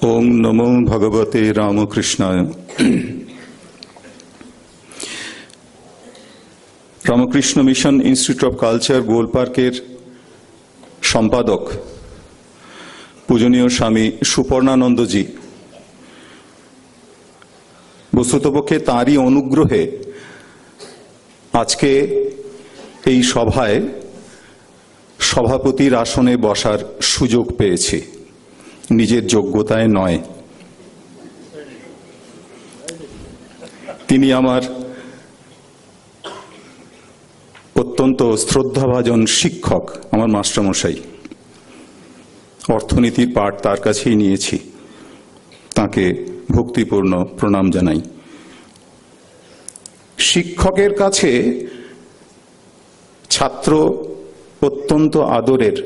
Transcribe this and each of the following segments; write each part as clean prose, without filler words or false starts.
ওং নমো ভগবতে রামকৃষ্ণায়। Ramakrishna mission institute of culture গোলপার্কের সম্পাদক পূজনীয় স্বামী সুপর্ণানন্দজি, বস্তুতপক্ষে তাঁরই অনুগ্রহে আজকে এই সভায় সভাপতির আসনে বসার সুযোগ পেয়েছি, নিজের যোগ্যতায় নয়। তিনি আমার অত্যন্ত শ্রদ্ধাভাজন শিক্ষক, আমার মাস্টারমশাই। অর্থনীতির পাঠ তার কাছেই নিয়েছি, তাকে ভক্তিপূর্ণ প্রণাম জানাই। শিক্ষকের কাছে ছাত্র অত্যন্ত আদরের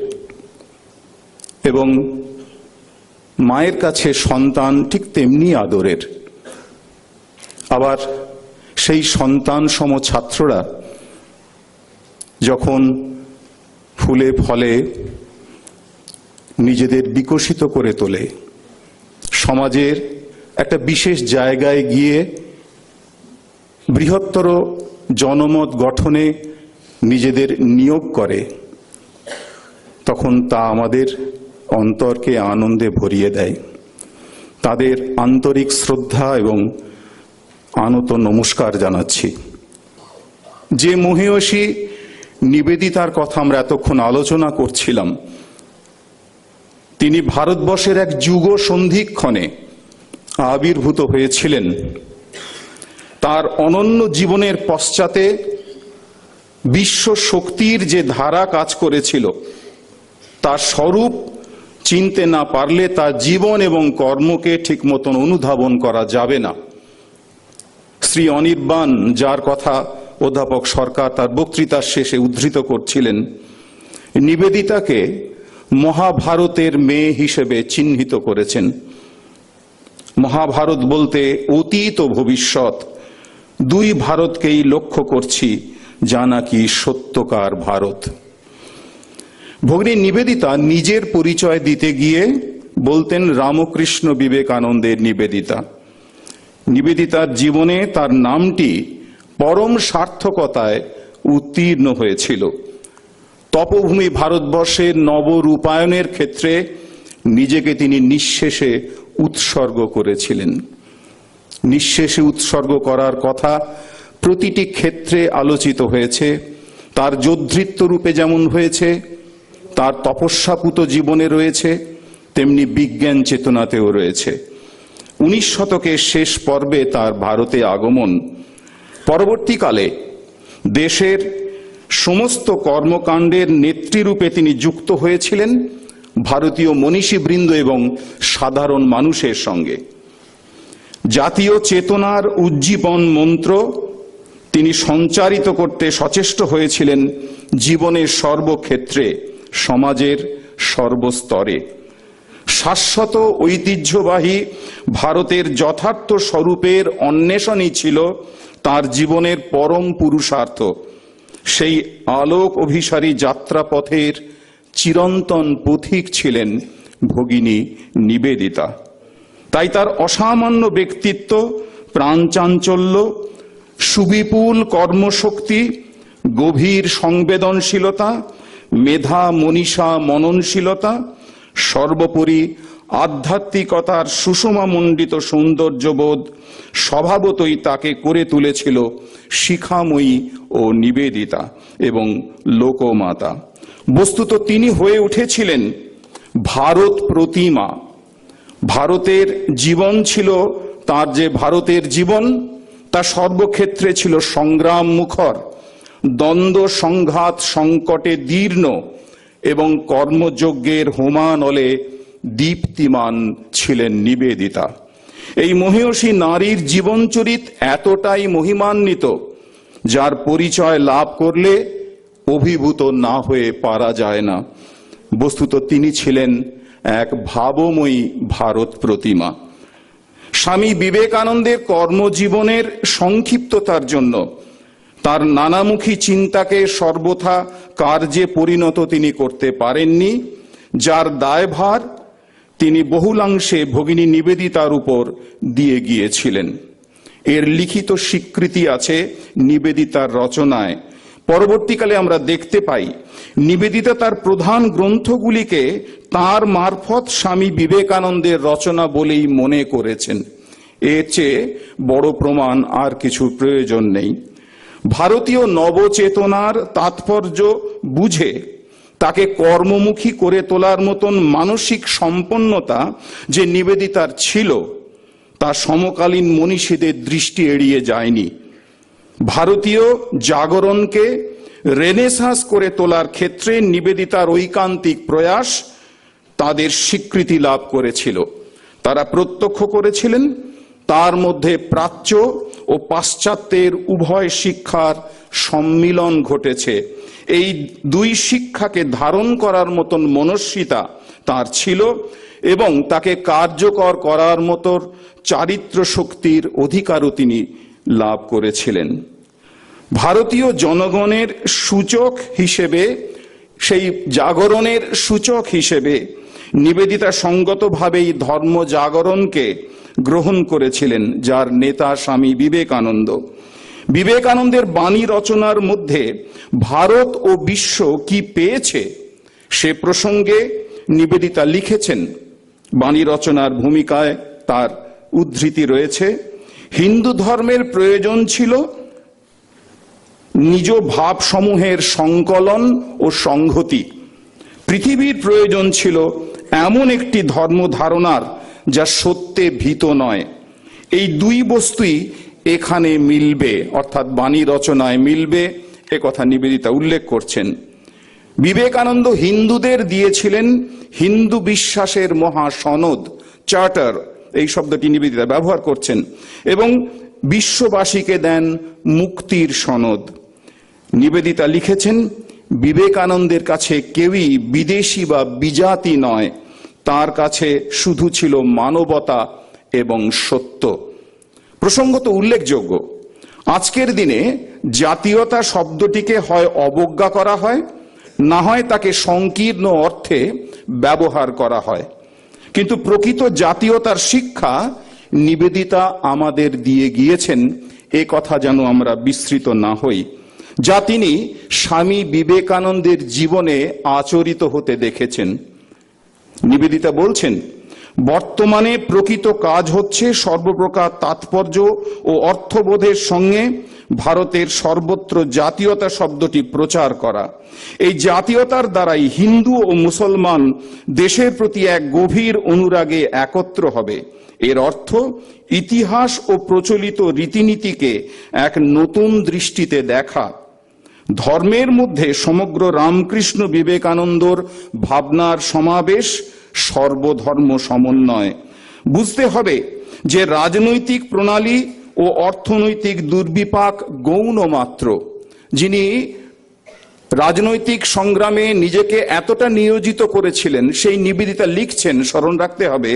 এবং মায়ের কাছে সন্তান ঠিক তেমনি আদরের। আবার সেই সন্তান সম ছাত্ররা যখন ফুলে ফলে নিজেদের বিকশিত করে তোলে, সমাজের একটা বিশেষ জায়গায় গিয়ে বৃহত্তর জনমত গঠনে নিজেদের নিয়োগ করে, তখন তা আমাদের অন্তরকে আনন্দে ভরিয়ে দেয়। তাদের আন্তরিক শ্রদ্ধা এবং আনত নমস্কার জানাচ্ছি। যে মহীয়সী নিবেদিতার কথা আমরা এতক্ষণ আলোচনা করছিলাম, তিনি ভারতবর্ষের এক যুগ সন্ধিক্ষণে আবির্ভূত হয়েছিলেন। তার অনন্য জীবনের পশ্চাতে বিশ্ব শক্তির যে ধারা কাজ করেছিল, তার স্বরূপ চিনতে না পারলে তার জীবন এবং কর্মকে ঠিক মতন অনুধাবন করা যাবে না। শ্রী অনির্বাণ, যার কথা অধ্যাপক সরকার তার বক্তৃতার শেষে উদ্ধৃত করছিলেন, নিবেদিতাকে মহাভারতের মেয়ে হিসেবে চিহ্নিত করেছেন। মহাভারত বলতে অতীত ও ভবিষ্যৎ দুই ভারতকেই লক্ষ্য করছি, যা নাকি সত্যকার ভারত। ভগিনী নিবেদিতা নিজের পরিচয় দিতে গিয়ে বলতেন রামকৃষ্ণ বিবেকানন্দের নিবেদিতা। নিবেদিতার জীবনে তার নামটি পরম সার্থকতায় উত্তীর্ণ হয়েছিল। তপভূমি ভারতবর্ষের নবরূপায়ণের ক্ষেত্রে নিজেকে তিনি নিঃশেষে উৎসর্গ করেছিলেন। নিঃশেষে উৎসর্গ করার কথা প্রতিটি ক্ষেত্রে আলোচিত হয়েছে। তার যোদ্ধৃত্ব রূপে যেমন হয়েছে, তার তপস্যাপুত জীবনে রয়েছে, তেমনি বিজ্ঞান চেতনাতেও রয়েছে। 19 শতকের শেষ পর্বে তার ভারতে আগমন, পরবর্তীকালে দেশের সমস্ত কর্মকাণ্ডের নেতৃরূপে তিনি যুক্ত হয়েছিলেন ভারতীয় মনীষীবৃন্দ এবং সাধারণ মানুষের সঙ্গে। জাতীয় চেতনার উজ্জীবন মন্ত্র তিনি সঞ্চারিত করতে সচেষ্ট হয়েছিলেন জীবনের সর্বক্ষেত্রে, সমাজের সর্বস্তরে। শাশ্বত ঐতিহ্যবাহী ভারতের যথার্থ স্বরূপের অন্বেষণই ছিল তার জীবনের পরম পুরুষার্থ। সেই আলোক অভিসারী যাত্রাপথের চিরন্তন পথিক ছিলেন ভগিনী নিবেদিতা। তাই তার অসামান্য ব্যক্তিত্ব, প্রাণচাঞ্চল্য, সুবিপুল কর্মশক্তি, গভীর সংবেদনশীলতা, মেধা, মনীষা, মননশীলতা, সর্বোপরি আধ্যাত্মিকতার সুষমামণ্ডিত সৌন্দর্যবোধ স্বভাবতই তাকে করে তুলেছিল শিখাময়ী ও নিবেদিতা এবং লোকমাতা। বস্তুত তিনি হয়ে উঠেছিলেন ভারত প্রতিমা। ভারতের জীবন ছিল, তার যে ভারতের জীবন, তা সর্বক্ষেত্রে ছিল সংগ্রাম মুখর, দ্বন্দ্ব সংঘাত সংকটে দীর্ণ এবং কর্মযজ্ঞের হোমানলে দীপ্তিমান ছিলেন নিবেদিতা। এই মহীয়সী নারীর জীবনচরিত এতটাই মহিমান্বিত, যার পরিচয় লাভ করলে অভিভূত না হয়ে পারা যায় না। বস্তুত তিনি ছিলেন এক ভাবময়ী ভারত প্রতিমা। স্বামী বিবেকানন্দের কর্মজীবনের সংক্ষিপ্ততার জন্য তার নানামুখী চিন্তাকে সর্বথা কার্যে পরিণত তিনি করতে পারেননি, যার দায়ভার তিনি বহুলাংশে ভগিনী নিবেদিতার উপর দিয়ে গিয়েছিলেন। এর লিখিত স্বীকৃতি আছে নিবেদিতার রচনায়। পরবর্তীকালে আমরা দেখতে পাই নিবেদিতা তার প্রধান গ্রন্থগুলিকে তার মারফত স্বামী বিবেকানন্দের রচনা বলেই মনে করেছেন। এর চেয়ে বড় প্রমাণ আর কিছু প্রয়োজন নেই। ভারতীয় নবচেতনার তাৎপর্য বুঝে তাকে কর্মমুখী করে তোলার মতন মানসিক সম্পন্নতা যে নিবেদিতার ছিল, তা সমকালীন মনীষীদের দৃষ্টি এড়িয়ে যায়নি। ভারতীয় জাগরণকে রেনেসাঁস করে তোলার ক্ষেত্রে নিবেদিতার ঐকান্তিক প্রয়াস তাদের স্বীকৃতি লাভ করেছিল। তারা প্রত্যক্ষ করেছিলেন তার মধ্যে প্রাচ্য ও পাশ্চাত্যের উভয় শিক্ষার সম্মিলন ঘটেছে। এই দুই শিক্ষাকে ধারণ করার মতন মনস্বিতা তার ছিল এবং তাকে কার্যকর করার মতো চারিত্র শক্তির অধিকারও তিনি লাভ করেছিলেন। ভারতীয় জনগণের সূচক হিসেবে, সেই জাগরণের সূচক হিসেবে নিবেদিতা সঙ্গতভাবেই ধর্ম জাগরণকে গ্রহণ করেছিলেন, যার নেতা স্বামী বিবেকানন্দ। বিবেকানন্দের বাণী রচনার মধ্যে ভারত ও বিশ্ব কি পেয়েছে সে প্রসঙ্গে নিবেদিতা লিখেছেন। বাণী রচনার ভূমিকায় তার উদ্ধৃতি রয়েছে, হিন্দু ধর্মের প্রয়োজন ছিল নিজ ভাবসমূহের সংকলন ও সংহতি। পৃথিবীর প্রয়োজন ছিল এমন একটি ধর্ম ধারণার যা সত্যে ভীত নয়। এই দুই বস্তুই এখানে মিলবে, অর্থাৎ বাণী রচনায় মিলবে, এ কথা নিবেদিতা উল্লেখ করছেন। বিবেকানন্দ হিন্দুদের দিয়েছিলেন হিন্দু বিশ্বাসের মহা সনদ, চার্টার, এই শব্দটি নিবেদিতা ব্যবহার করছেন, এবং বিশ্ববাসীকে দেন মুক্তির সনদ। নিবেদিতা লিখেছেন, বিবেকানন্দের কাছে কেউই বিদেশি বা বিজাতি নয়, তার কাছে শুধু ছিল মানবতা এবং সত্য। প্রসঙ্গত উল্লেখযোগ্য, আজকের দিনে জাতীয়তা শব্দটিকে হয় অবজ্ঞা করা হয়, না হয় তাকে সংকীর্ণ অর্থে ব্যবহার করা হয়। কিন্তু প্রকৃত জাতীয়তার শিক্ষা নিবেদিতা আমাদের দিয়ে গিয়েছেন, এ কথা যেন আমরা বিস্মৃত না হই, যা তিনি স্বামী বিবেকানন্দের জীবনে আচরিত হতে দেখেছেন। নিবেদিতা বলছেন, বর্তমানে প্রকৃত কাজ হচ্ছে সর্বপ্রকার তাৎপর্য ও অর্থবোধের সঙ্গে ভারতের সর্বত্র জাতীয়তা শব্দটি প্রচার করা। এই জাতীয়তার দ্বারাই হিন্দু ও মুসলমান দেশের প্রতি এক গভীর অনুরাগে একত্র হবে। এর অর্থ ইতিহাস ও প্রচলিত রীতিনীতিকে এক নতুন দৃষ্টিতে দেখা। ধর্মের মধ্যে সমগ্র রামকৃষ্ণ বিবেকানন্দর ভাবনার সমাবেশ, সর্বধর্ম সমন্বয়। বুঝতে হবে যে রাজনৈতিক প্রণালী ও অর্থনৈতিক দুর্বিপাক গৌণ মাত্র। যিনি রাজনৈতিক সংগ্রামে নিজেকে এতটা নিয়োজিত করেছিলেন, সেই নিবেদিতা লিখছেন, স্মরণ রাখতে হবে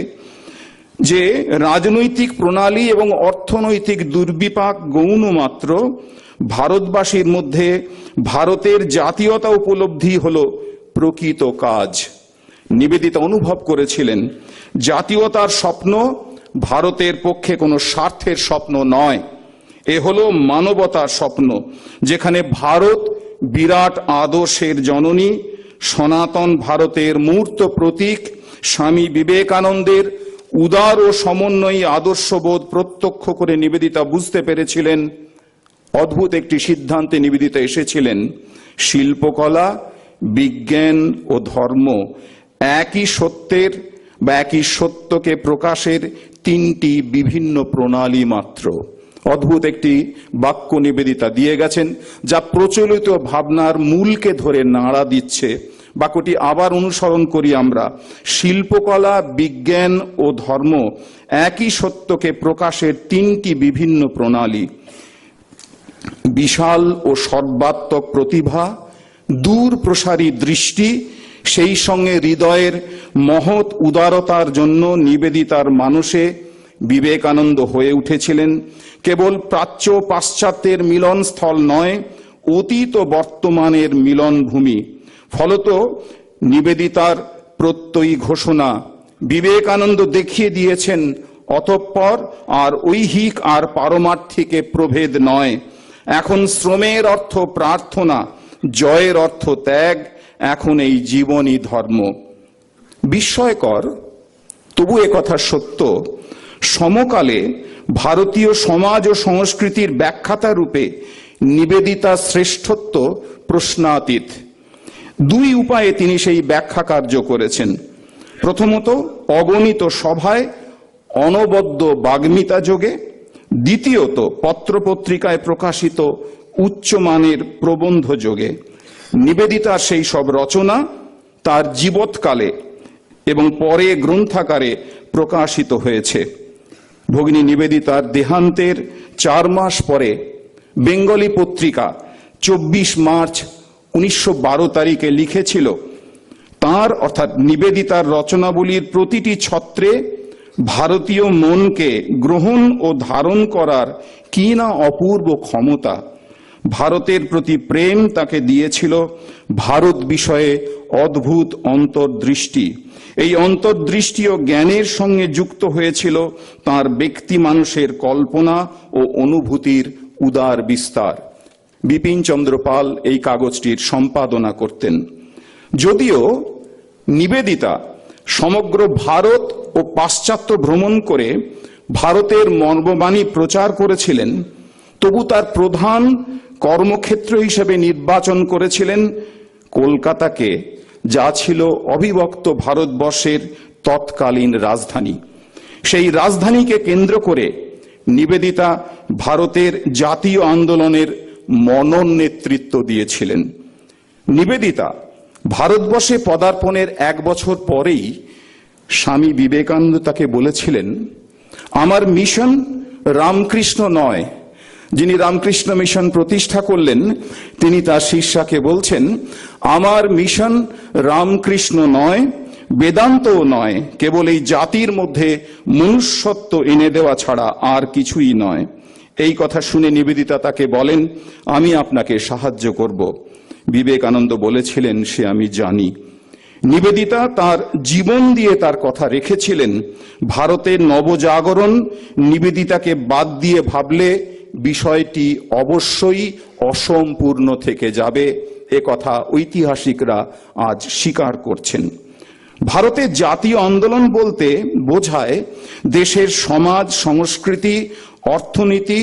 যে রাজনৈতিক প্রণালী এবং অর্থনৈতিক দুর্বিপাক গৌণ মাত্র। ভারতবাসীর মধ্যে ভারতের জাতীয়তা উপলব্ধি হলো প্রকৃত কাজ। নিবেদিতা অনুভব করেছিলেন জাতীয়তার স্বপ্ন ভারতের পক্ষে কোনো স্বার্থের স্বপ্ন নয়, এ হলো মানবতার স্বপ্ন, যেখানে ভারত বিরাট আদর্শের জননী, সনাতন ভারতের মূর্ত প্রতীক। স্বামী বিবেকানন্দের উদার ও সমন্বয়ী আদর্শবোধ প্রত্যক্ষ করে নিবেদিতা বুঝতে পেরেছিলেন। অদ্ভুত একটি সিদ্ধান্তে নিবেদিতা এসেছিলেন, শিল্পকলা, বিজ্ঞান ও ধর্ম একই সত্যের বা একই সত্যকে প্রকাশের তিনটি বিভিন্ন প্রণালী মাত্র। অদ্ভুত একটি বাক্য নিবেদিতা দিয়ে গেছেন, যা প্রচলিত ভাবনার মূলকে ধরে নাড়া দিচ্ছে। বাক্যটি আবার অনুসরণ করি আমরা, শিল্পকলা, বিজ্ঞান ও ধর্ম একই সত্যকে প্রকাশের তিনটি বিভিন্ন প্রণালী। বিশাল ও সর্বাত্মক প্রতিভা, দূর প্রসারী দৃষ্টি, সেই সঙ্গে হৃদয়ের মহৎ উদারতার জন্য নিবেদিতার মানুষে বিবেকানন্দ হয়ে উঠেছিলেন কেবল প্রাচ্য পাশ্চাত্যের মিলনস্থল নয়, অতীত ও বর্তমানের মিলনভূমি। ফলত নিবেদিতার প্রত্যয়ী ঘোষণা, বিবেকানন্দ দেখিয়ে দিয়েছেন অতঃপর আর ঐহিক আর পারমার্থিকে প্রভেদ নয়। এখন শ্রমের অর্থ প্রার্থনা, জয়ের অর্থ ত্যাগ, এখন এই জীবনই ধর্ম। বিস্ময়কর, তবু একথা সত্য, সমকালে ভারতীয় সমাজ ও সংস্কৃতির ব্যাখ্যাতা রূপে নিবেদিতা শ্রেষ্ঠত্ব প্রশ্নাতীত। দুই উপায়ে তিনি সেই ব্যাখ্যা কার্য করেছেন। প্রথমত, অগণিত সভায় অনবদ্য বাগ্মিতা যোগে, দ্বিতীয়ত পত্রপত্রিকায় প্রকাশিত উচ্চমানের প্রবন্ধ যোগে। নিবেদিতার সেই সব রচনা তার জীবৎকালে এবং পরে গ্রন্থাকারে প্রকাশিত হয়েছে। ভগিনী নিবেদিতার দেহান্তের 4 মাস পরে বেঙ্গলি পত্রিকা 24 মার্চ 1912 তারিখে লিখেছিল, তার অর্থাৎ নিবেদিতার রচনাবলীর প্রতিটি ছত্রে ভারতীয় মনকে গ্রহণ ও ধারণ করার কি না অপূর্ব ক্ষমতা। ভারতের প্রতি প্রেম তাকে দিয়েছিল ভারত বিষয়ে অদ্ভুত অন্তর্দৃষ্টি। এই অন্তর্দৃষ্টি ও জ্ঞানের সঙ্গে যুক্ত হয়েছিল তার ব্যক্তি মানুষের কল্পনা ও অনুভূতির উদার বিস্তার। বিপিন চন্দ্র পাল এই কাগজটির সম্পাদনা করতেন। যদিও নিবেদিতা সমগ্র ভারত ও পাশ্চাত্য ভ্রমণ করে ভারতের মর্মবাণী প্রচার করেছিলেন, তবু তার প্রধান কর্মক্ষেত্র হিসেবে নির্বাচন করেছিলেন কলকাতাকে, যা ছিল অবিভক্ত ভারতবর্ষের তৎকালীন রাজধানী। সেই রাজধানীকে কেন্দ্র করে নিবেদিতা ভারতের জাতীয় আন্দোলনের মনন নেতৃত্ব দিয়েছিলেন। নিবেদিতা ভারতবর্ষে পদার্পণের 1 বছর পরেই স্বামী বিবেকানন্দ তাকে বলেছিলেন, আমার মিশন রামকৃষ্ণ নয়। যিনি রামকৃষ্ণ মিশন প্রতিষ্ঠা করলেন তিনি তার শিষ্যাকে বলছেন, আমার মিশন রামকৃষ্ণ নয়, বেদান্তও নয়, কেবল এই জাতির মধ্যে মনুষ্যত্ব এনে দেওয়া ছাড়া আর কিছুই নয়। এই কথা শুনে নিবেদিতা তাকে বলেন, আমি আপনাকে সাহায্য করব। বিবেকানন্দ বলেছিলেন, সে আমি জানি। নিবেদিতা তার জীবন দিয়ে তার কথা রেখেছিলেন। ভারতের নবজাগরণ নিবেদিতাকে বাদ দিয়ে ভাবলে বিষয়টি অবশ্যই অসম্পূর্ণ থেকে যাবে, এ কথা ঐতিহাসিকরা আজ স্বীকার করছেন। ভারতের জাতীয় আন্দোলন বলতে বোঝায় দেশের সমাজ, সংস্কৃতি, অর্থনীতি,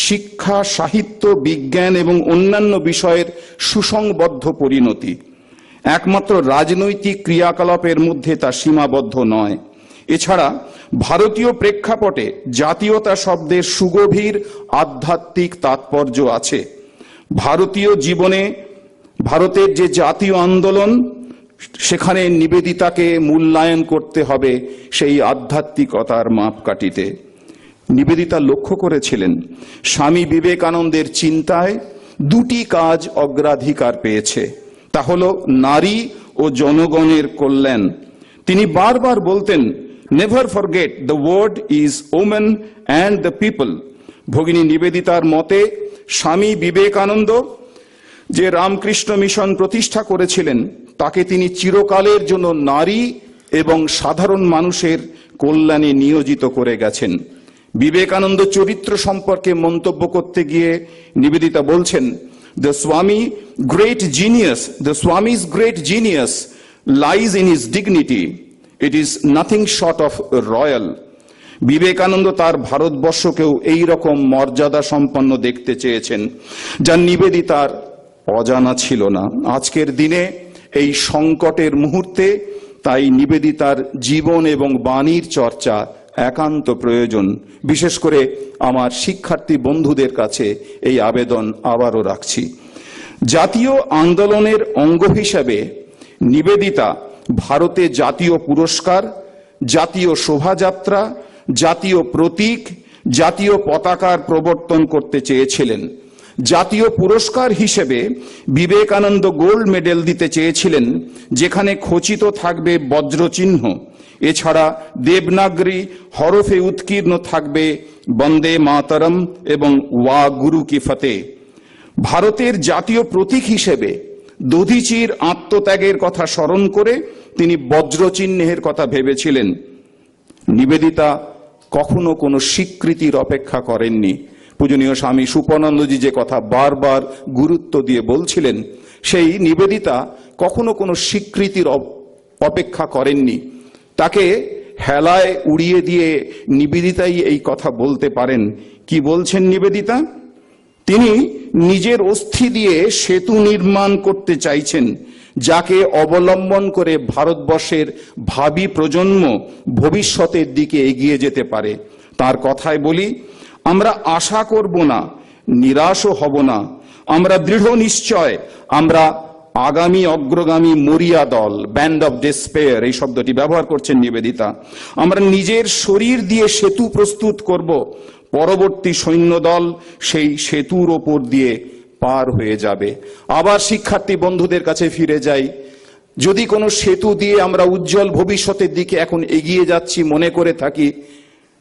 শিক্ষা, সাহিত্য, বিজ্ঞান এবং অন্যান্য বিষয়ের সুসংবদ্ধ পরিণতি। একমাত্র রাজনৈতিক ক্রিয়াকলাপের মধ্যে তা সীমাবদ্ধ নয়। এছাড়া ভারতীয় প্রেক্ষাপটে জাতীয়তা শব্দের সুগভীর আধ্যাত্মিক তাৎপর্য আছে। ভারতীয় জীবনে ভারতের যে জাতীয় আন্দোলন, সেখানে নিবেদিতাকে মূল্যায়ন করতে হবে সেই আধ্যাত্মিকতার মাপকাঠিতে। নিবেদিতা লক্ষ্য করেছিলেন, স্বামী বিবেকানন্দের চিন্তায় 2টি কাজ অগ্রাধিকার পেয়েছে, তা হলো নারী ও জনগণের কল্যাণ। তিনি বারবার বলতেন, never forget the word is women and the people. ভগিনী নিবেদিতার মতে স্বামী বিবেকানন্দ যে রামকৃষ্ণ মিশন প্রতিষ্ঠা করেছিলেন, তাকে তিনি চিরকালের জন্য নারী এবং সাধারণ মানুষের কল্যাণে নিয়োজিত করে গেছেন। বিবেকানন্দ চরিত্র সম্পর্কে মন্তব্য করতে গিয়ে নিবেদিতা বলছেন, The Swami's great genius lies in his dignity. It is nothing short of royal. Vivekananda তার ভারতবর্ষকেও এই রকম মর্যাদা সম্পন্ন দেখতে চেয়েছেন, যা নিবেদিতার অজানা ছিল না। আজকের দিনে এই সংকটের মুহূর্তে তাই নিবেদিতার জীবন এবং বাণীর চর্চা একান্ত প্রয়োজন। বিশেষ করে আমার শিক্ষার্থী বন্ধুদের কাছে এই আবেদন আবারও রাখছি। জাতীয় আন্দোলনের অঙ্গ হিসাবে নিবেদিতা ভারতে জাতীয় পুরস্কার, জাতীয় শোভাযাত্রা, জাতীয় প্রতীক, জাতীয় পতাকার প্রবর্তন করতে চেয়েছিলেন। জাতীয় পুরস্কার হিসেবে বিবেকানন্দ গোল্ড মেডেল দিতে চেয়েছিলেন, যেখানে খচিত থাকবে বজ্রচিহ্ন। এছাড়া দেবনাগরী হরফে উৎকীর্ণ থাকবে বন্দে মাতরম এবং ওয়া গুরু কি ফতে। ভারতের জাতীয় প্রতীক হিসেবে দধিচির আত্মত্যাগের কথা স্মরণ করে তিনি বজ্রচিহ্নের কথা ভেবেছিলেন। নিবেদিতা কখনো কোনো স্বীকৃতির অপেক্ষা করেননি। পূজনীয় স্বামী সুপানন্দজি যে কথা বারবার গুরুত্ব দিয়ে বলছিলেন, সেই নিবেদিতা কখনো কোনো স্বীকৃতির অপেক্ষা করেননি। তাকে হেলায় উড়িয়ে দিয়ে নিবেদিতাই এই কথা বলতে পারেন। কি বলছেন নিবেদিতা? তিনি নিজের অস্থি দিয়ে সেতু নির্মাণ করতে চাইছেন, যাকে অবলম্বন করে ভারতবর্ষের ভাবী প্রজন্ম ভবিষ্যতের দিকে এগিয়ে যেতে পারে। তার কথায় বলি, আমরা আশা করব না, নিরাশও হব না, আমরা দৃঢ় নিশ্চয়, আমরা আগামী অগ্রগামী মরিয়া দল, ব্যান্ড অফ ডেসপেয়ার, এই শব্দটি ব্যবহার করছেন নিবেদিতা। আমরা নিজের শরীর দিয়ে সেতু প্রস্তুত করব, পরবর্তী সৈন্যদল সেই সেতুর ওপর দিয়ে পার হয়ে যাবে। আবার শিক্ষার্থী বন্ধুদের কাছে ফিরে যাই। যদি কোনো সেতু দিয়ে আমরা উজ্জ্বল ভবিষ্যতের দিকে এখন এগিয়ে যাচ্ছি মনে করে থাকি,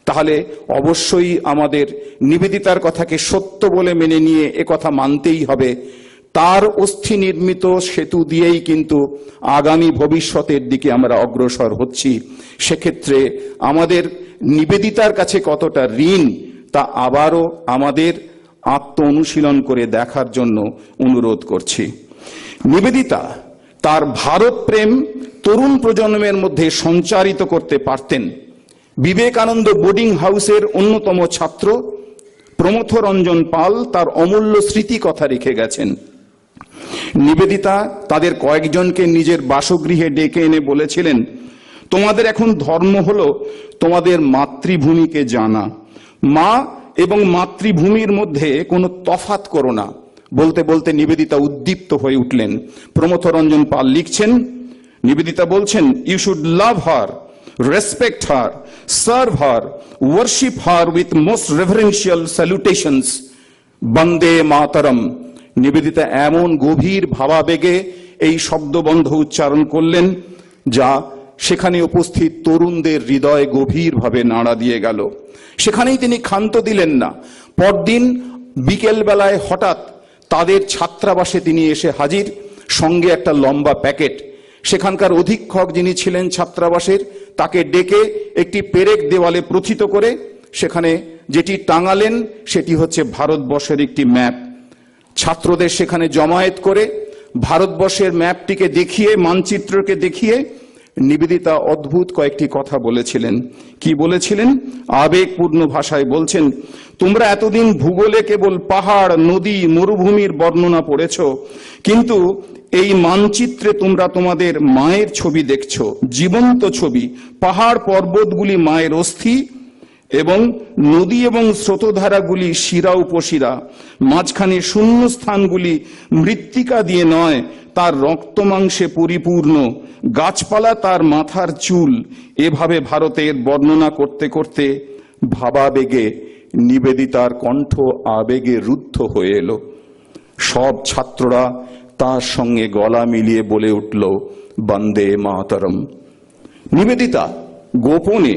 তাহলে অবশ্যই আমাদের নিবেদিতার কথাকে সত্য বলে মেনে নিয়ে একথা মানতেই হবে, তার অস্থি নির্মিত সেতু দিয়েই কিন্তু আগামী ভবিষ্যতের দিকে আমরা অগ্রসর হচ্ছি। সেক্ষেত্রে আমাদের নিবেদিতার কাছে কতটা ঋণ, তা আবারও আমাদের আত্ম অনুশীলন করে দেখার জন্য অনুরোধ করছি। নিবেদিতা তার ভারত প্রেম তরুণ প্রজন্মের মধ্যে সঞ্চারিত করতে পারতেন। বিবেকানন্দ বোর্ডিং হাউসের অন্যতম ছাত্র প্রমথরঞ্জন পাল তার অমূল্য স্মৃতি কথা রেখে গেছেন। নিবেদিতা তাদের কয়েকজনকে নিজের বাসগৃহে ডেকে এনে বলেছিলেন, তোমাদের এখন ধর্ম হলো তোমাদের মাতৃভূমিকে জানা। মা এবং মাতৃভূমির মধ্যে কোনো তফাৎ করো না। বলতে বলতে নিবেদিতা উদ্দীপ্ত হয়ে উঠলেন। প্রমথরঞ্জন পাল লিখছেন, নিবেদিতা বলছেন, you should love her, respect her, serve her, worship her with most reverential salutations. বন্দে মাতরম। নিবেদিতা এমন গভীর ভাবাবেগে এই শব্দবন্ধ উচ্চারণ করলেন, যা সেখানে উপস্থিত তরুণদের হৃদয়ে গভীরভাবে নাড়া দিয়ে গেল। সেখানেই তিনি ক্ষান্ত দিলেন না। পরদিন বিকেল বেলায় হঠাৎ তাদের ছাত্রাবাসে তিনি এসে হাজির, সঙ্গে একটা লম্বা প্যাকেট। সেখানকার অধীক্ষক যিনি ছিলেন ছাত্রাবাসের, তাকে ডেকে একটি পেরেক দেওয়ালে প্রথিত করে সেখানে যেটি টাঙালেন সেটি হচ্ছে ভারতবর্ষের একটি ম্যাপ। ছাত্রদের সেখানে জমায়েত করে ভারতবর্ষের ম্যাপটিকে দেখিয়ে, মানচিত্রকে দেখিয়ে নিবেদিতা অদ্ভুত কয়েকটি কথা বলেছিলেন। কি বলেছিলেন? আবেগপূর্ণ ভাষায় বলছেন, তোমরা এতদিন ভূগোলে কেবল পাহাড়, নদী, মরুভূমির বর্ণনা পড়েছ, কিন্তু এই মানচিত্রে তোমরা তোমাদের মায়ের ছবি দেখছো, জীবন্ত ছবি। পাহাড় পর্বতগুলি মায়ের অস্থি এবং নদী এবং স্রোতধারাগুলি শিরা উপশিরা, মাঝখানে শূন্য স্থানগুলি মৃত্তিকা দিয়ে নয়, তার রক্ত মাংসে পরিপূর্ণ, গাছপালা তার মাথার চুল। এভাবে ভারতের বর্ণনা করতে করতে ভাবাবেগে নিবেদিতার কণ্ঠ আবেগে রুদ্ধ হয়ে এলো। সব ছাত্ররা তার সঙ্গে গলা মিলিয়ে বলে উঠল, বন্দে মাতরম। নিবেদিতা গোপনে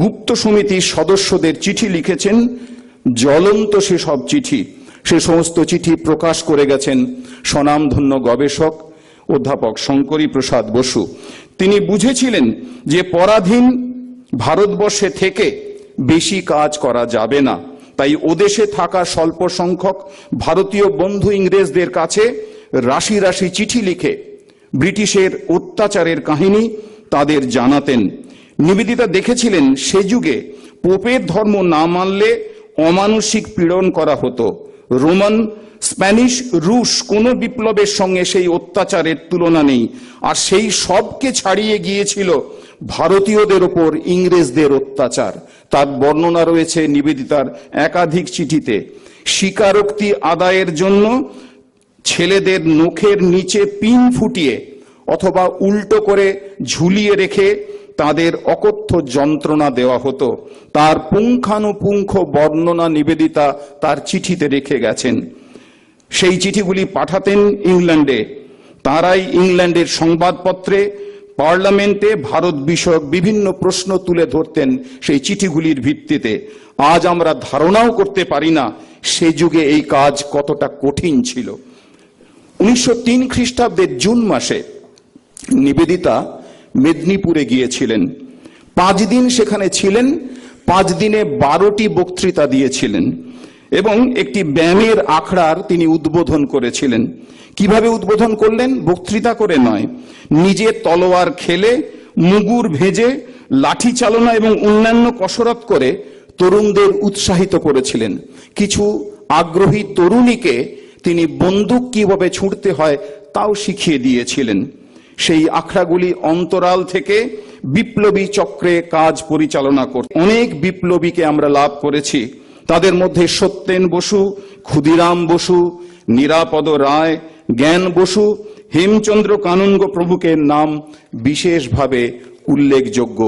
গুপ্ত সমিতির সদস্যদের চিঠি লিখেছেন। জ্বলন্ত সেসব চিঠি, সে সমস্ত চিঠি প্রকাশ করে গেছেন স্বনামধন্য গবেষক অধ্যাপক শঙ্করী প্রসাদ বসু। তিনি বুঝেছিলেন যে পরাধীন ভারতবর্ষে থেকে বেশি কাজ করা যাবে না, তাই ওদেশে থাকা স্বল্প সংখ্যক ভারতীয় বন্ধু ইংরেজদের কাছে রাশি রাশি চিঠি লিখে ব্রিটিশের অত্যাচারের কাহিনী তাদের জানাতেন। নিবেদিতা দেখেছিলেন সে যুগে পোপের ধর্ম না মানলে অমানসিক পীড়ন করা হতো। রোমান, স্প্যানিশ, রুশ কোনো বিপ্লবের সঙ্গে সেই অত্যাচারের তুলনা নেই। আর সেই সবকে ছাড়িয়ে গিয়েছিল ভারতীয়দের ওপর ইংরেজদের অত্যাচার। তার বর্ণনা রয়েছে নিবেদিতার একাধিক চিঠিতে। স্বীকারোক্তি আদায়ের জন্য ছেলেদের নখের নিচে পিন ফুটিয়ে অথবা উল্টো করে ঝুলিয়ে রেখে তাদের অকথ্য যন্ত্রণা দেওয়া হতো। তার পুঙ্খানুপুঙ্খ বর্ণনা নিবেদিতা তার চিঠিতে রেখে গেছেন। সেই চিঠিগুলি পাঠাতেন ইংল্যান্ডে। তারাই ইংল্যান্ডের সংবাদপত্রে, পার্লামেন্টে ভারত বিষয়ক বিভিন্ন প্রশ্ন তুলে ধরতেন সেই চিঠিগুলির ভিত্তিতে। আজ আমরা ধারণাও করতে পারি না সে যুগে এই কাজ কতটা কঠিন ছিল। 1903 খ্রিস্টাব্দের জুন মাসে নিবেদিতা মেদিনীপুরে গিয়েছিলেন। 5 দিন সেখানে ছিলেন, 5 দিনে 12টি বক্তৃতা দিয়েছিলেন এবং একটি ব্যায়ামের আখড়ার তিনি উদ্বোধন করেছিলেন। কিভাবে উদ্বোধন করলেন? বক্তৃতা করে নয়, নিজে তলোয়ার খেলে, মুগুর ভেজে, লাঠি চালনা এবং অন্যান্য কসরত করে তরুণদের উৎসাহিত করেছিলেন। কিছু আগ্রহী তরুণীকে তিনি বন্দুক কিভাবে ছুঁড়তে হয় তাও শিখিয়ে দিয়েছিলেন। সেই আখড়াগুলি অন্তরাল থেকে বিপ্লবী চক্রে কাজ পরিচালনা করত। অনেক বিপ্লবীকে আমরা লাভ করেছি। তাদের মধ্যে সত্যেন বসু, ক্ষুদিরাম বসু, নিরাপদ রায়, জ্ঞান বসু, হেমচন্দ্র কানুনগো প্রভুকে নাম বিশেষভাবে উল্লেখযোগ্য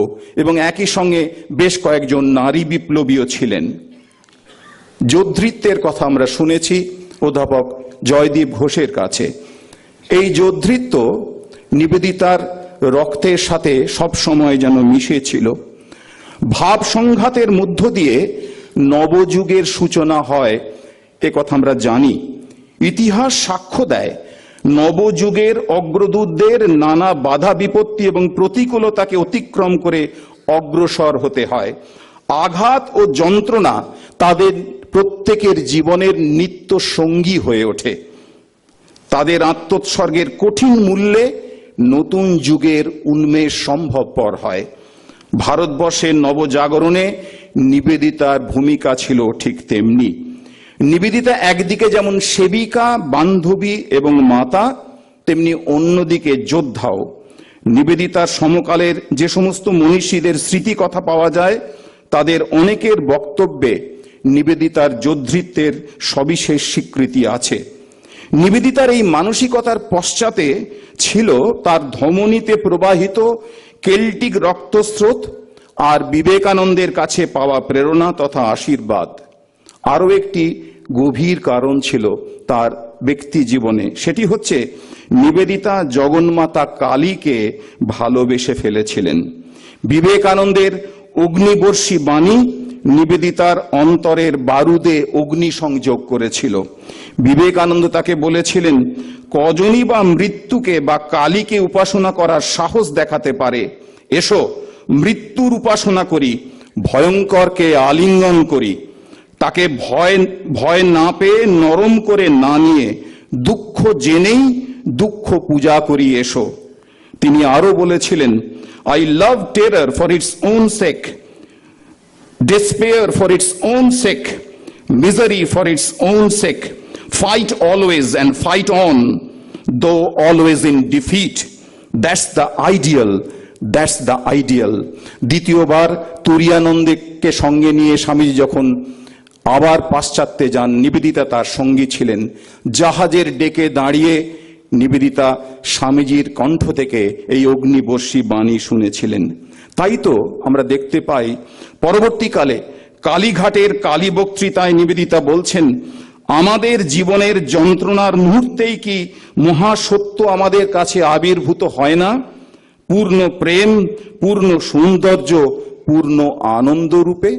এবং একই সঙ্গে বেশ কয়েকজন নারী বিপ্লবীও ছিলেন। যোদ্ধৃত্বের কথা আমরা শুনেছি অধ্যাপক জয়দীপ ঘোষের কাছে। এই যোদ্ধৃত্ব নিবেদিতার রক্তের সাথে সব সময় যেন মিশে ছিল। ভাব সংঘাতের মধ্য দিয়ে নবযুগের সূচনা হয় এ কথা আমরা জানি। ইতিহাস সাক্ষ্য দেয় নবযুগের অগ্রদূতদের নানা বাধা বিপত্তি এবং প্রতিকূলতাকে অতিক্রম করে অগ্রসর হতে হয়। আঘাত ও যন্ত্রণা তাদের প্রত্যেকের জীবনের নিত্য সঙ্গী হয়ে ওঠে। তাদের আত্মোৎসর্গের কঠিন মূল্যে নতুন যুগের উন্মেষ সম্ভবপর হয়। ভারতবর্ষের নবজাগরণে নিবেদিতার ভূমিকা ছিল ঠিক তেমনি। নিবেদিতা একদিকে যেমন সেবিকা, বান্ধবী এবং মাতা, তেমনি অন্যদিকে যোদ্ধাও। নিবেদিতার সমকালের যে সমস্ত মনীষীদের স্মৃতি কথা পাওয়া যায় তাদের অনেকের বক্তব্যে নিবেদিতার যোদ্ধৃত্বের সবিশেষ স্বীকৃতি আছে। নিবেদিতার এই মানসিকতার পশ্চাতে ছিল তার ধমনীতে প্রবাহিত কেল্টিক রক্তস্রোত আর বিবেকানন্দের কাছে পাওয়া প্রেরণা তথা আশীর্বাদ। আরও একটি গভীর কারণ ছিল তার ব্যক্তি জীবনে, সেটি হচ্ছে নিবেদিতা জগন্মাতা কালীকে ভালোবেসে ফেলেছিলেন। বিবেকানন্দের অগ্নিবর্ষী বাণী নিবেদিতার অন্তরের বারুদে অগ্নি সংযোগ করেছিল। বিবেকানন্দ তাকে বলেছিলেন, কজনই বা মৃত্যুকে বা কালীকে উপাসনা করার সাহস দেখাতে পারে? এসো মৃত্যুর উপাসনা করি, ভয়ঙ্করকে আলিঙ্গন করি। তাকে ভয় না পেয়ে, নরম করে না নিয়ে, দুঃখ জেনেই দুঃখ পূজা করি এসো। তিনি আরো বলেছিলেন, I love terror for its own sake, despair for its own sake, misery for its own sake, fight always and fight on, though always in defeat. That's the ideal, that's the ideal. দ্বিতীয়বার তুরিয়ানন্দকে সঙ্গে নিয়ে স্বামীজি যখন আবার পাশ্চাত্যে যান, নিবেদিতা তার সঙ্গী ছিলেন। জাহাজের ডেকে দাঁড়িয়ে নিবেদিতা স্বামীজির কণ্ঠ থেকে এই অগ্নিবর্ষী বাণী শুনেছিলেন। তাই তো আমরা দেখতে পাই পরবর্তীকালে কালীঘাটের কালী বক্তৃতায় নিবেদিতা বলছেন, আমাদের জীবনের যন্ত্রণার মুহূর্তেই কি মহাসত্য আমাদের কাছে আবির্ভূত হয় না? পূর্ণ প্রেম, পূর্ণ সৌন্দর্য, পূর্ণ আনন্দ রূপে?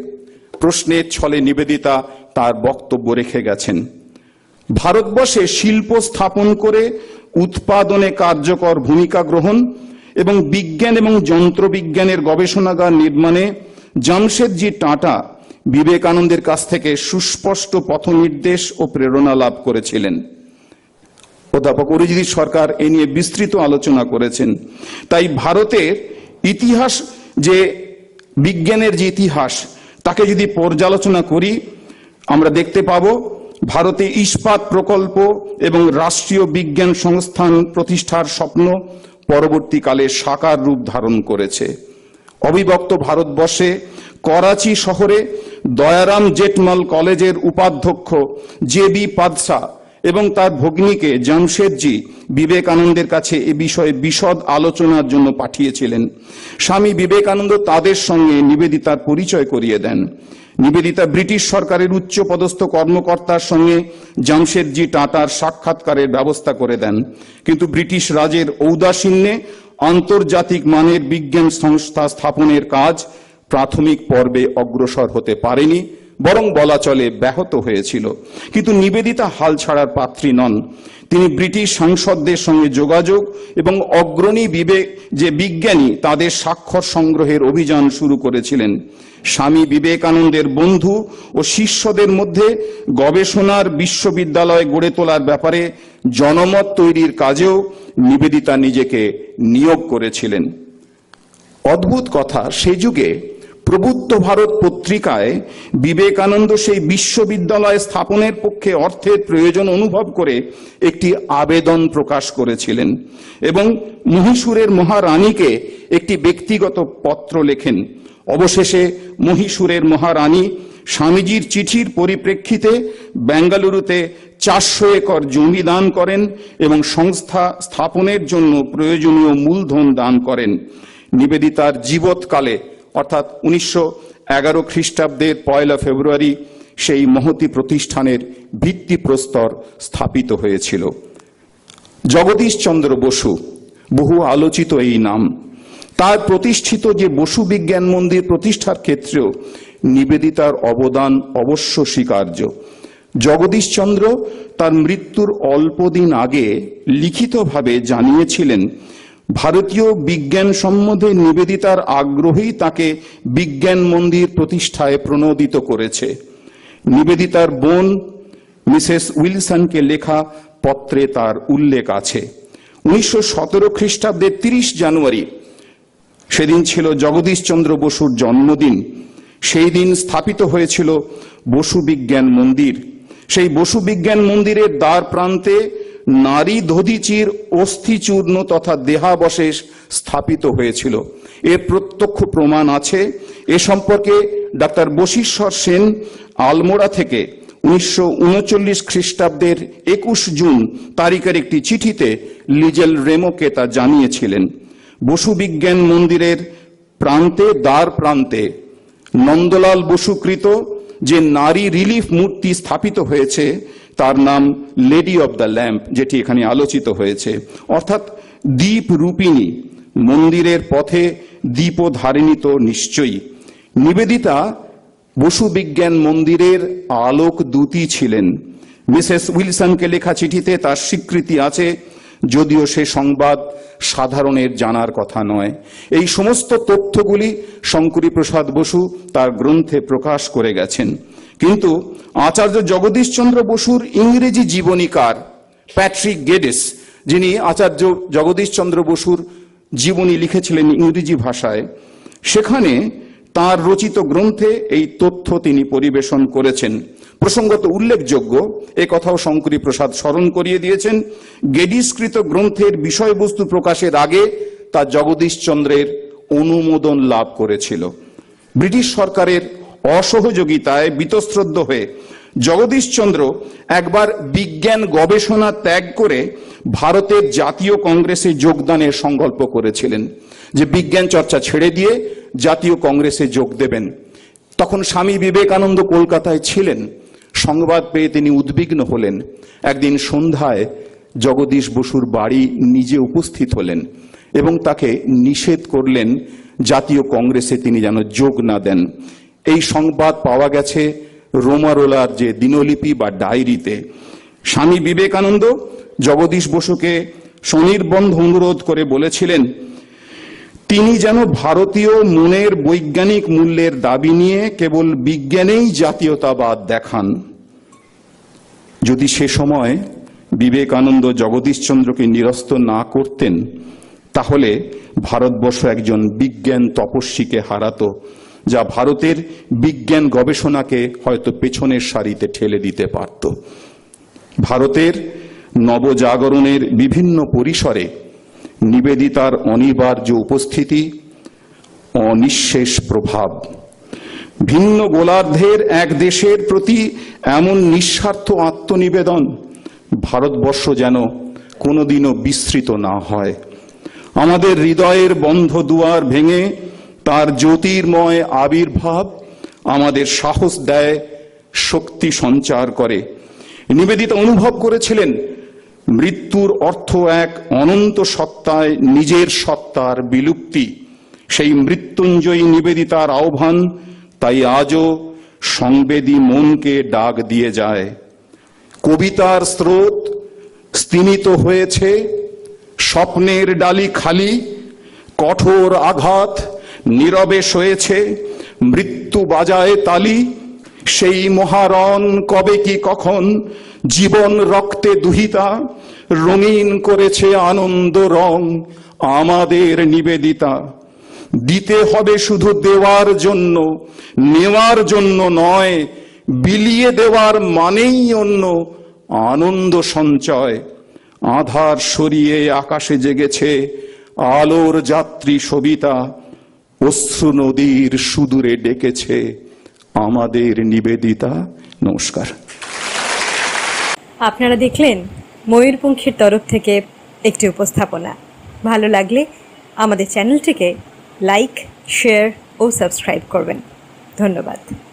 প্রশ্নের ছলে নিবেদিতা তার বক্তব্য রেখে গেছেন। ভারতবর্ষে শিল্প স্থাপন করে উৎপাদনে কার্যকর ভূমিকা গ্রহণ এবং বিজ্ঞান এবং যন্ত্রবিজ্ঞানের গবেষণাগার নির্মাণে জামশেদজি টাটা বিবেকানন্দের কাছ থেকে সুস্পষ্ট পথনির্দেশ ও প্রেরণা লাভ করেছিলেন। অধ্যাপক অরিজিৎ সরকার এ নিয়ে বিস্তৃত আলোচনা করেছেন। তাই ভারতের ইতিহাস, যে বিজ্ঞানের যে ইতিহাস, তাকে যদি পর্যালোচনা করি আমরা দেখতে পাব ভারতে ইস্পাত প্রকল্প এবং রাষ্ট্রীয় বিজ্ঞান সংস্থান প্রতিষ্ঠার স্বপ্ন পরবর্তীকালে সাকার রূপ ধারণ করেছে। অবিভক্ত ভারতবর্ষে করাচি শহরে দয়ারাম জেঠমাল কলেজের উপাধ্যক্ষ জে.বি. পাদশা এবং তার ভগ্নীকে জামশেদজি বিবেকানন্দের কাছে এ বিষয়ে বিশদ আলোচনার জন্য পাঠিয়েছিলেন। স্বামী বিবেকানন্দ তাদের সঙ্গে নিবেদিতার পরিচয় করিয়ে দেন। নিবেদিতা ব্রিটিশ সরকারের উচ্চপদস্থ কর্মকর্তার সঙ্গে জামশেদজি টাটার সাক্ষাৎকারের ব্যবস্থা করে দেন, কিন্তু ব্রিটিশ রাজের ঔদাসীন্যে আন্তর্জাতিক মানের বিজ্ঞান সংস্থা স্থাপনের কাজ প্রাথমিক পর্বে অগ্রসর হতে পারেনি। বরং বলা চলে ব্যাহত হয়েছিল। কিন্তু নিবেদিতা হাল ছাড়ার পাত্রী নন। তিনি ব্রিটিশ সাংসদদের সঙ্গে যোগাযোগ এবং অগ্রণী বিজ্ঞানী তাদের স্বাক্ষর সংগ্রহের অভিযান শুরু করেছিলেন। স্বামী বিবেকানন্দের বন্ধু ও শিষ্যদের মধ্যে গবেষণার বিশ্ববিদ্যালয় গড়ে তোলার ব্যাপারে জনমত তৈরির কাজেও নিবেদিতা নিজেকে নিয়োগ করেছিলেন। অদ্ভুত কথা, সে যুগে প্রবুদ্ধ ভারত পত্রিকায় বিবেকানন্দ সেই বিশ্ববিদ্যালয় স্থাপনের পক্ষে অর্থের প্রয়োজন অনুভব করে একটি আবেদন প্রকাশ করেছিলেন এবং মহীশূরের মহারানীকে একটি ব্যক্তিগত পত্র লেখেন। অবশেষে মহীশূরের মহারানী স্বামীজির চিঠির পরিপ্রেক্ষিতে বেঙ্গালুরুতে 400 একর জমি দান করেন এবং সংস্থা স্থাপনের জন্য প্রয়োজনীয় মূলধন দান করেন। নিবেদিতার জীবৎকালে অর্থাৎ 1911 খ্রিস্টাব্দের 1 ফেব্রুয়ারি সেই মহতী প্রতিষ্ঠানের ভিত্তিপ্রস্তর স্থাপিত হয়েছিল। জগদীশচন্দ্র বসু, বহু আলোচিত এই নাম। তার প্রতিষ্ঠিত যে বসু বিজ্ঞান মন্দির প্রতিষ্ঠার ক্ষেত্রেও নিবেদিতার অবদান অবশ্য স্বীকার্য। জগদীশচন্দ্র তার মৃত্যুর অল্পদিন আগে লিখিতভাবে জানিয়েছিলেন, ভারতীয় বিজ্ঞান সম্বন্ধে নিবেদিতার আগ্রহই তাকে বিজ্ঞান মন্দির প্রতিষ্ঠায় প্রণোদিত করেছে। নিবেদিতার বোন মিসেস উইলসনকে লেখা পত্রে তার উল্লেখ আছে। 1917 খ্রিস্টাব্দের 30 জানুয়ারি, সেদিন ছিল জগদীশচন্দ্র বসুর জন্মদিন। সেই দিন স্থাপিত হয়েছিল বসু বিজ্ঞান মন্দির। সেই বসু বিজ্ঞান মন্দিরের দ্বার প্রান্তে নারী দধিচির অস্থিচূর্ণ তথা দেহাবশেষ স্থাপিত হয়েছিল। এর প্রত্যক্ষ প্রমাণ আছে। এ সম্পর্কে ডাক্তার বশীশ্বর সেন আলমোড়া থেকে 1939 খ্রিস্টাব্দের 21 জুন তারিখের একটি চিঠিতে লিজেল রেমোকে তা জানিয়েছিলেন। বসু বিজ্ঞান মন্দিরের প্রান্তে দ্বার প্রান্তে নন্দলাল বসুকৃত যে নারী রিলিফ মূর্তি স্থাপিত হয়েছে তার নাম লেডি অব দ্য ল্যাম্প, যেটি এখানে আলোচিত হয়েছে, অর্থাৎ দীপ রূপিণী। মন্দিরের পথে দীপও ধারিণী তো নিশ্চয়ই। নিবেদিতা বসু বিজ্ঞান মন্দিরের আলোক দূতী ছিলেন। মিসেস উইলসনকে লেখা চিঠিতে তার স্বীকৃতি আছে, যদিও সে সংবাদ সাধারণের জানার কথা নয়। এই সমস্ত তথ্যগুলি শঙ্করী প্রসাদ বসু তার গ্রন্থে প্রকাশ করে গেছেন। কিন্তু আচার্য জগদীশচন্দ্র বসুর ইংরেজি জীবনীকার প্যাট্রিক গেডিস, যিনি আচার্য জগদীশচন্দ্র বসুর জীবনী লিখেছিলেন ইংরেজি ভাষায়, সেখানে তার রচিত গ্রন্থে এই তথ্য তিনি পরিবেশন করেছেন। প্রসঙ্গত উল্লেখযোগ্য, এ কথাও শঙ্করী প্রসাদ স্মরণ করিয়ে দিয়েছেন, গেডিসকৃত গ্রন্থের বিষয়বস্তু প্রকাশের আগে তা জগদীশচন্দ্রের অনুমোদন লাভ করেছিল। ব্রিটিশ সরকারের অসহযোগিতায় বীতশ্রদ্ধ হয়ে জগদীশচন্দ্র একবার বিজ্ঞান গবেষণা ত্যাগ করে ভারতের জাতীয় কংগ্রেসে যোগদানের সংকল্প করেছিলেন, যে বিজ্ঞান চর্চা ছেড়ে দিয়ে জাতীয় কংগ্রেসে যোগ দেবেন। তখন স্বামী বিবেকানন্দ কলকাতায় ছিলেন। সংবাদ পেয়ে তিনি উদ্বিগ্ন হলেন। একদিন সন্ধ্যায় জগদীশ বসুর বাড়ি নিজে উপস্থিত হলেন এবং তাকে নিষেধ করলেন জাতীয় কংগ্রেসে তিনি যেন যোগ না দেন। এই সংবাদ পাওয়া গেছে রোমারোলার যে দিনলিপি বা ডায়েরিতে। স্বামী বিবেকানন্দ জগদীশ বসুকে স্বনির্বন্ধ অনুরোধ করে বলেছিলেন, তিনি যেন ভারতীয় মনের বৈজ্ঞানিক মূল্যের দাবি নিয়ে কেবল বিজ্ঞানেই জাতীয়তাবাদ দেখান। যদি সে সময় বিবেকানন্দ জগদীশচন্দ্রকে নিরস্ত না করতেন, তাহলে ভারতবর্ষ একজন বিজ্ঞান তপস্বীকে হারাতো, যা ভারতের বিজ্ঞান গবেষণাকে হয়তো পেছনের সারিতে ঠেলে দিতে পারত। ভারতের নবজাগরণের বিভিন্ন পরিসরে নিবেদিতার অনিবার্য উপস্থিতি, অনিঃশেষ প্রভাব, ভিন্ন গোলার্ধের এক দেশের প্রতি এমন নিঃস্বার্থ আত্মনিবেদন ভারতবর্ষ যেন কোনোদিনও বিস্মৃত না হয়। আমাদের হৃদয়ের বন্ধ দুয়ার ভেঙে তার জ্যোতির্ময় আবির্ভাব আমাদের সাহস দেয়, শক্তি সঞ্চার করে। নিবেদিতা অনুভব করেছিলেন মৃত্যুর অর্থ এক অনন্ত সত্তায় নিজের সত্তার বিলুপ্তি। সেই মৃত্যুঞ্জয়ী নিবেদিতার আহ্বান তাই আজও সংবেদী মনকে ডাক দিয়ে যায়। কবিতার স্রোত স্তিমিত হয়েছে, স্বপ্নের ডালি খালি, কঠোর আঘাত নীরবে সয়েছে, মৃত্যু বাজায় তালি। সেই মহারণ কবে কি কখন জীবন রক্তে দুহিতা, রঙিন করেছে আনন্দ রং আমাদের নিবেদিতা। দিতে হবে শুধু দেওয়ার জন্য, নেওয়ার জন্য নয়, বিলিয়ে দেওয়ার মানেই অন্য আনন্দ সঞ্চয়। আধার সরিয়ে আকাশে জেগেছে আলোর যাত্রী সবিতা, অশ্রু নদীর সুদূরে ডেকেছে আমাদের নিবেদিতা। নমস্কার। আপনারা দেখলেন ময়ূরপঙ্খীর তরফ থেকে একটি উপস্থাপনা। ভালো লাগলে আমাদের চ্যানেলটিকে লাইক, শেয়ার ও সাবস্ক্রাইব করবেন। ধন্যবাদ।